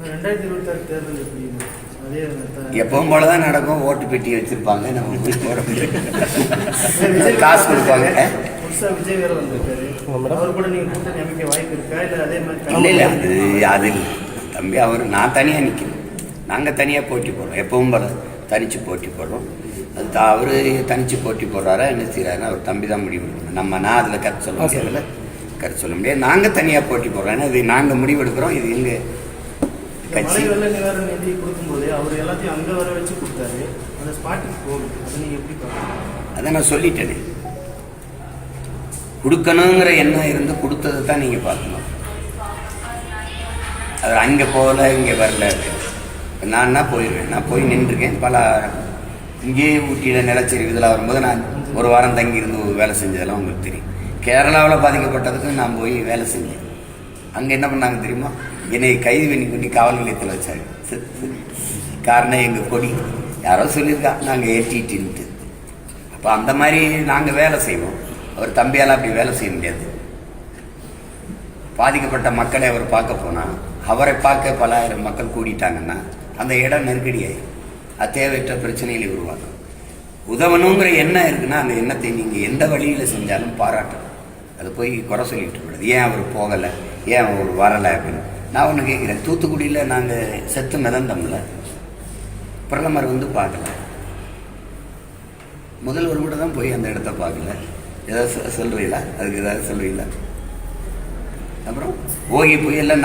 2026 தேர்தல் எப்படி? அதே எப்பவும் போலதான் நடக்கும். ஓட்டு பெட்டி வச்சிருப்பாங்க, நம்ம போய் போட காசு கொடுப்பாங்க. விஜய் வேற வந்திருக்காரு, அவர் கூட நீங்க கூட்டணி அமைக்க வாய்ப்பு இருக்கா? இல்லை அதே மாதிரி இல்லை அது தம்பி அவர் நான் தனியாக நிற்கிறேன், நாங்கள் தனியாக போட்டி போடுறோம். எப்பவும் போல தனித்து போட்டி போடுறோம். அது அவர் தனித்து போட்டி போடுறாரா என்ன செய்கிறாருன்னா அவர் தம்பி தான் முடிவு எடுக்கணும். நான் அதில் கருத்து சொல்ல முடியாதுல்ல, கருத்து சொல்ல முடியாது. நாங்கள் தனியாக போட்டி போடுறோம். ஏன்னா இது நாங்கள் முடிவெடுக்கிறோம். இது எங்கள் கட்சி. வெள்ள நிவாரண நிதி கொடுக்கும்போது அவர் எல்லாத்தையும் அங்கே வர வச்சு கொடுத்தாரு, அந்த ஸ்பாட்டுக்கு போகும். அதை நீங்கள் எப்படி பார்க்கணும்? அதை நான் சொல்லிட்டேனே, கொடுக்கணுங்கிற எண்ணம் இருந்து கொடுத்ததை தான் நீங்கள் பார்க்கணும். அது அங்கே போகல இங்கே வரல. நான்னா போயிடுவேன், நான் போய் நின்றுருக்கேன். பல இங்கேயே ஊட்டியில் நிலச்சரிவு இதெல்லாம் வரும்போது நான் ஒரு வாரம் தங்கியிருந்து வேலை செஞ்சதெல்லாம் உங்களுக்கு தெரியும். கேரளாவில் பாதிக்கப்பட்டதுக்கு நான் போய் வேலை செஞ்சேன். அங்கே என்ன பண்ணாங்க தெரியுமா? என்னை கைது பண்ணி காவல் நிலையத்தில் வச்சாங்க. காரணம் எங்கள் கொடி யாரோ சொல்லியிருக்கா நாங்கள் ஏற்றிட்டு. அப்போ அந்த மாதிரி நாங்கள் வேலை செய்வோம். அவர் தம்பியால் அப்படி வேலை செய்ய முடியாது. பாதிக்கப்பட்ட மக்களை அவர் பார்க்க போனால், அவரை பார்க்க பல ஆயிரம் மக்கள் கூடிட்டாங்கன்னா அந்த இடம் நெருக்கடியாகி அது தேவையற்ற பிரச்சனைகளை உருவாக்கும். உதவணுங்கிற எண்ணம் இருக்குன்னா அந்த எண்ணத்தை நீங்கள் எந்த வழியில் செஞ்சாலும் பாராட்டணும். அது போய் குறை சொல்லிட்டு கூடாது. ஏன் அவர் போகலை, ஏன் அவர் வரலை அப்படின்னு. நான் ஒன்று கேட்குறேன், தூத்துக்குடியில் நாங்கள் செத்து மிதந்தோம்ல, பிரதமர் வந்து பார்க்கல, முதல்வர் கூட தான் போய் அந்த இடத்த பார்க்கல. ஏதாவது சொல்கிறீங்களா? அதுக்கு ஏதாவது சொல்கிறீங்களா? அப்புறம் ஓகி புயலில்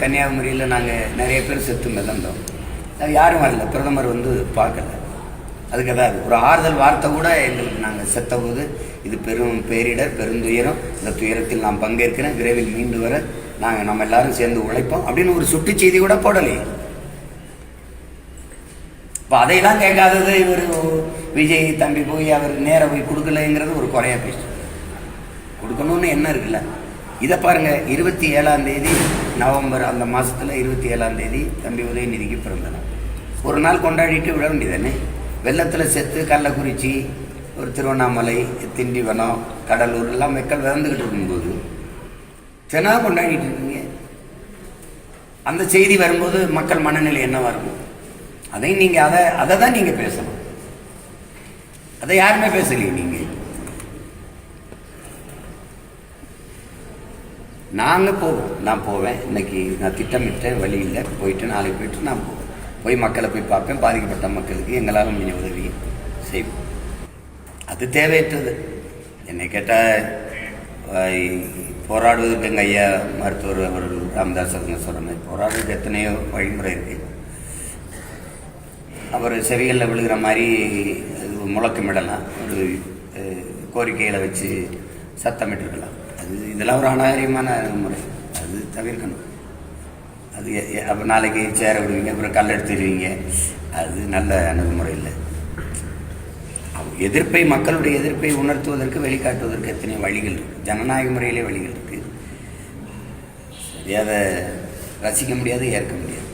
கன்னியாகுமரியில் நாங்கள் நிறைய பேர் செத்து மிதந்தோம், அது யாரும் வரல, பிரதமர் வந்து பார்க்கல. அதுக்கு ஏதாவது ஒரு ஆறுதல் வார்த்தை கூட எங்களுக்கு நாங்கள் செத்த போது இது பெரும் பேரிடர், பெருந்துயரம், இந்த துயரத்தில் நான் பங்கேற்கிறேன், விரைவில் மீண்டு வர நம்ம எல்லாரும் சேர்ந்து உழைப்போம் அப்படின்னு ஒரு சுட்டு செய்தி கூட போடலையே. இப்போ அதையெல்லாம் கேட்காதது இவர் விஜய் தம்பி போய் அவர் நேராக போய் கொடுக்கலைங்கிறது ஒரு குறையா பேசு. கொடுக்கணும்னு என்ன இருக்குல்ல. இதை பாருங்க, 27 நவம்பர் அந்த மாதத்தில் 27 தம்பி உதயநிதிக்கு பிறந்தனர். ஒரு நாள் கொண்டாடிட்டு விட வேண்டியதானே? வெள்ளத்தில் செத்து கள்ளக்குறிச்சி, ஒரு திருவண்ணாமலை, திண்டிவனம், கடலூர் எல்லாம் மக்கள் விறந்துக்கிட்டு இருக்கும்போது தினா கொண்டாடிட்டு இருக்கீங்க. அந்த செய்தி வரும்போது மக்கள் மனநிலை என்னவா இருக்கும்? அதையும் நீங்கள் அதை தான் நீங்கள் பேசணும். அதை யாருமே பேசலையே. நீங்கள் நாங்கள் போவோம், நான் போவேன். இன்னைக்கு நான் திட்டமிட்டேன், வழி இல்லை, போயிட்டு நாளைக்கு போயிட்டு நான் போவேன். போய் மக்களை போய் பார்ப்பேன். பாதிக்கப்பட்ட மக்களுக்கு எங்களால் முடிஞ்ச உதவியை செய்வோம். அது தேவையற்றது. என்னை கேட்டால் போராடுவதற்கு எங்கள் ஐயா மருத்துவர் அவர்கள் ராமதாஸ் அவர்கள் சொல்கிற மாதிரி போராடுறதுக்கு எத்தனையோ வழிமுறை இருக்குது. அவர் செவிகளில் விழுகிற மாதிரி முழக்கமிடலாம், ஒரு கோரிக்கைகளை வச்சு சத்தமிட்டுருக்கலாம். இதெல்லாம் ஒரு அநாகரிகமான முறை, அது தவிர்க்கணும். அது அப்போ நாளைக்கு சேர விடுவீங்க, அப்புறம் கல் எடுத்துடுவீங்க, அது நல்ல அணுகுமுறை இல்லை. எதிர்ப்பை, மக்களுடைய எதிர்ப்பை உணர்த்துவதற்கு, வெளிக்காட்டுவதற்கு எத்தனையோ வழிகள் இருக்குது. ஜனநாயக முறையிலே வழிகள் இருக்குது. அதை ரசிக்க முடியாது, ஏற்க முடியாது.